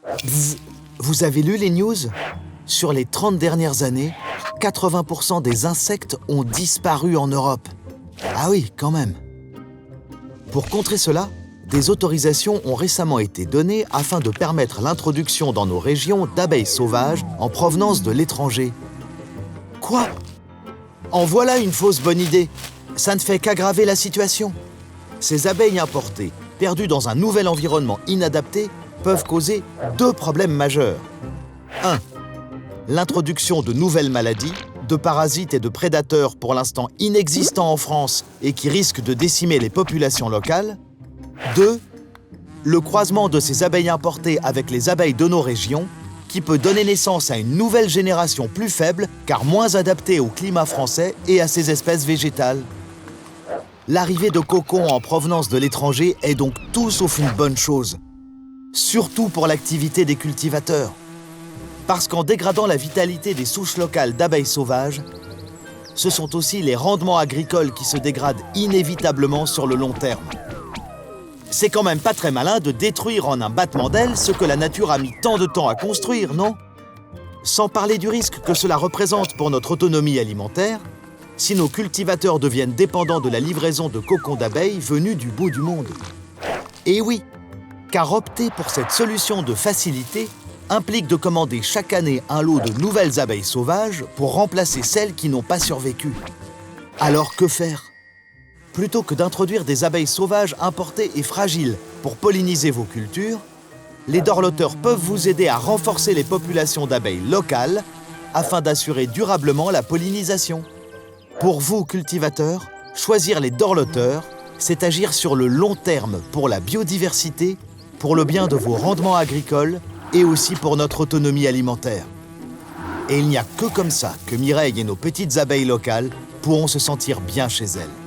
Bzz, vous avez lu les news? Sur les 30 dernières années, 80% des insectes ont disparu en Europe. Ah oui, quand même. Pour contrer cela, des autorisations ont récemment été données afin de permettre l'introduction dans nos régions d'abeilles sauvages en provenance de l'étranger. Quoi? En voilà une fausse bonne idée. Ça ne fait qu'aggraver la situation. Ces abeilles importées, perdues dans un nouvel environnement inadapté, peuvent causer 2 problèmes majeurs. 1. L'introduction de nouvelles maladies, de parasites et de prédateurs pour l'instant inexistants en France et qui risquent de décimer les populations locales. 2. Le croisement de ces abeilles importées avec les abeilles de nos régions, qui peut donner naissance à une nouvelle génération plus faible, car moins adaptée au climat français et à ses espèces végétales. L'arrivée de cocons en provenance de l'étranger est donc tout sauf une bonne chose, surtout pour l'activité des cultivateurs. Parce qu'en dégradant la vitalité des souches locales d'abeilles sauvages, ce sont aussi les rendements agricoles qui se dégradent inévitablement sur le long terme. C'est quand même pas très malin de détruire en un battement d'ailes ce que la nature a mis tant de temps à construire, non? Sans parler du risque que cela représente pour notre autonomie alimentaire, si nos cultivateurs deviennent dépendants de la livraison de cocons d'abeilles venus du bout du monde. Et oui, car opter pour cette solution de facilité implique de commander chaque année un lot de nouvelles abeilles sauvages pour remplacer celles qui n'ont pas survécu. Alors que faire? Plutôt que d'introduire des abeilles sauvages importées et fragiles pour polliniser vos cultures, les dorloteurs peuvent vous aider à renforcer les populations d'abeilles locales afin d'assurer durablement la pollinisation. Pour vous, cultivateurs, choisir les dorloteurs, c'est agir sur le long terme pour la biodiversité, pour le bien de vos rendements agricoles et aussi pour notre autonomie alimentaire. Et il n'y a que comme ça que Mireille et nos petites abeilles locales pourront se sentir bien chez elles.